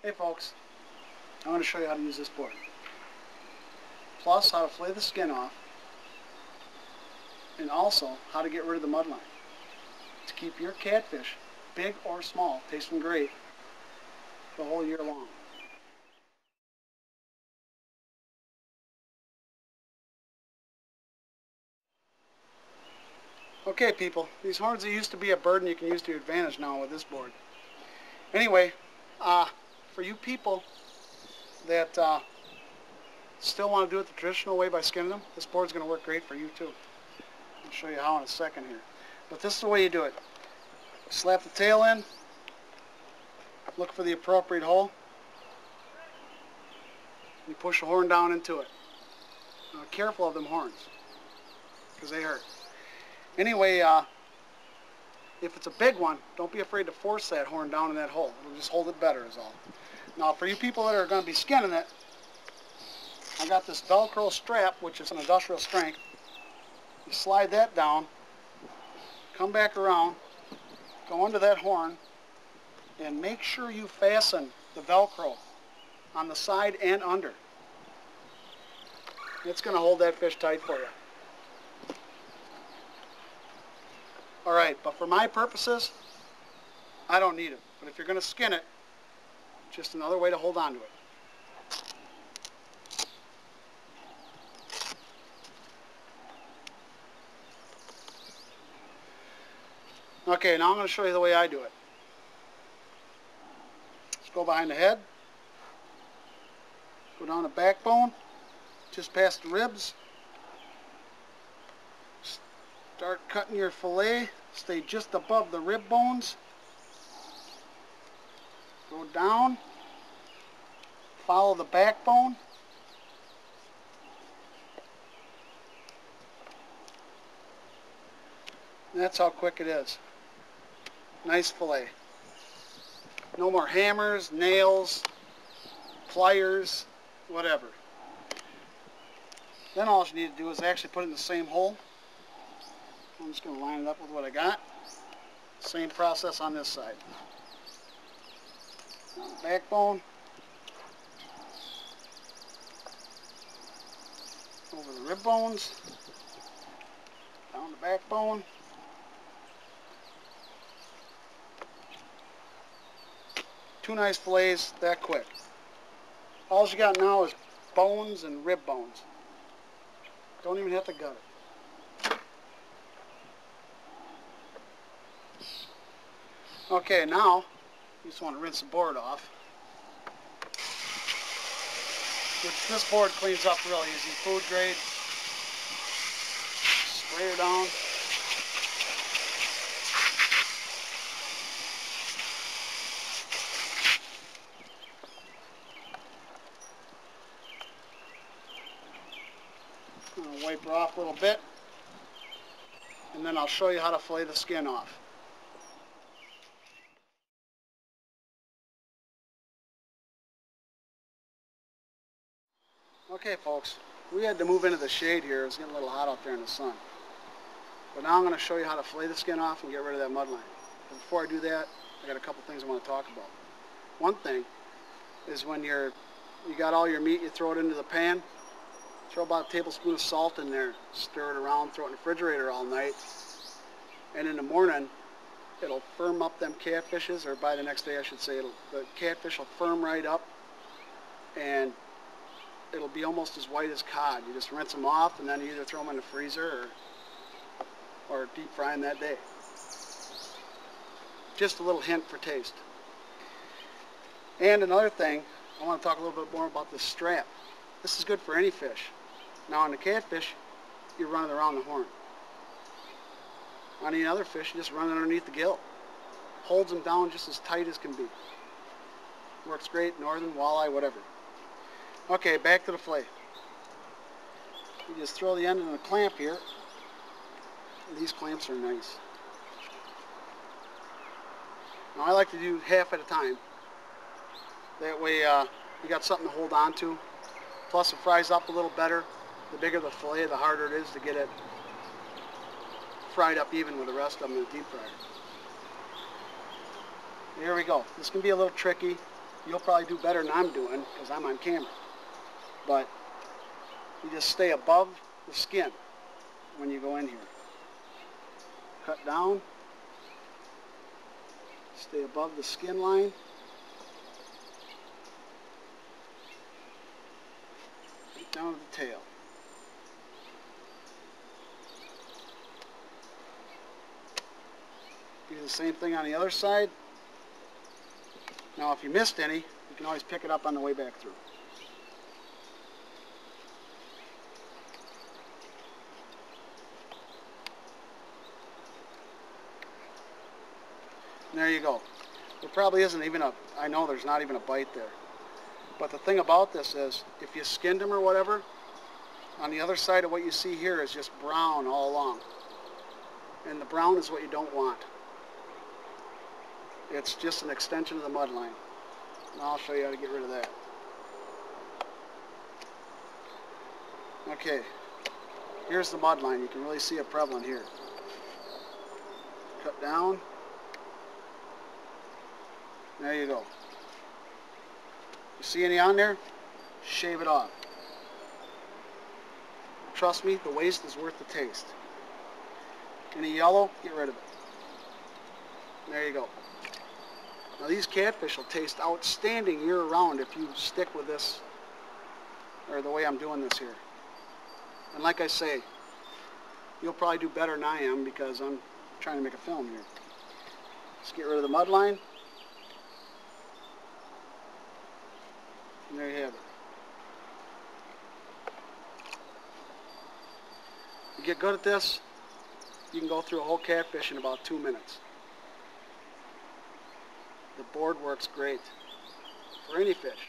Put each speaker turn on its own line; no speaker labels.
Hey folks, I'm going to show you how to use this board. Plus how to fillet the skin off, and also how to get rid of the mud line to keep your catfish, big or small, tasting great the whole year long. Okay people, these horns that used to be a burden you can use to your advantage now with this board. Anyway, for you people that still want to do it the traditional way by skinning them, this board's going to work great for you too. I'll show you how in a second here. But this is the way you do it. Slap the tail in, look for the appropriate hole, you push the horn down into it. Now, careful of them horns, because they hurt. Anyway, if it's a big one, don't be afraid to force that horn down in that hole. It'll just hold it better is all. Now for you people that are going to be skinning it, I got this Velcro strap, which is an industrial strength. You slide that down, come back around, go under that horn, and make sure you fasten the Velcro on the side and under. It's going to hold that fish tight for you. Alright, but for my purposes, I don't need it. But if you're going to skin it, just another way to hold on to it. Okay, now I'm going to show you the way I do it. Let's go behind the head, go down the backbone, just past the ribs. Start cutting your fillet, stay just above the rib bones. Go down, follow the backbone. And that's how quick it is. Nice fillet. No more hammers, nails, pliers, whatever. Then all you need to do is actually put it in the same hole. I'm just going to line it up with what I got. Same process on this side. Down the backbone. Over the rib bones. Down the backbone. Two nice fillets that quick. All you got now is bones and rib bones. Don't even have to gut it. Okay, now you just want to rinse the board off. Which this board cleans up real easy. Food grade. Spray her down. I'm going to wipe her off a little bit. And then I'll show you how to fillet the skin off. Okay folks, we had to move into the shade here. It was getting a little hot out there in the sun. But now I'm going to show you how to fillet the skin off and get rid of that mud line. But before I do that, I got a couple things I want to talk about. One thing is when you got all your meat, you throw it into the pan, throw about a tablespoon of salt in there, stir it around, throw it in the refrigerator all night, and in the morning it'll firm up them catfishes, or by the next day I should say, the catfish will firm right up and it'll be almost as white as cod. You just rinse them off and then you either throw them in the freezer or deep fry them that day. Just a little hint for taste. And another thing, I want to talk a little bit more about this strap. This is good for any fish. Now on the catfish, you run it around the horn. On any other fish, you just run it underneath the gill. Holds them down just as tight as can be. Works great, northern, walleye, whatever. Okay, back to the fillet. You just throw the end in a clamp here. These clamps are nice. Now I like to do half at a time. That way you got something to hold on to. Plus it fries up a little better. The bigger the fillet, the harder it is to get it fried up even with the rest of them in the deep fryer. Here we go. This can be a little tricky. You'll probably do better than I'm doing because I'm on camera. But you just stay above the skin when you go in here. Cut down. Stay above the skin line. Right down to the tail. Do the same thing on the other side. Now if you missed any, you can always pick it up on the way back through. And there you go. There probably isn't even I know there's not even a bite there. But the thing about this is, if you skinned them or whatever, on the other side of what you see here is just brown all along. And the brown is what you don't want. It's just an extension of the mud line. And I'll show you how to get rid of that. Okay, here's the mud line. You can really see it prevalent here. Cut down. There you go. You see any on there? Shave it off. Trust me, the waste is worth the taste. Any yellow, get rid of it. There you go. Now these catfish will taste outstanding year-round if you stick with this, or the way I'm doing this here. And like I say, you'll probably do better than I am because I'm trying to make a film here. Let's get rid of the mud line. And there you have it. You get good at this, you can go through a whole catfish in about 2 minutes. The board works great for any fish.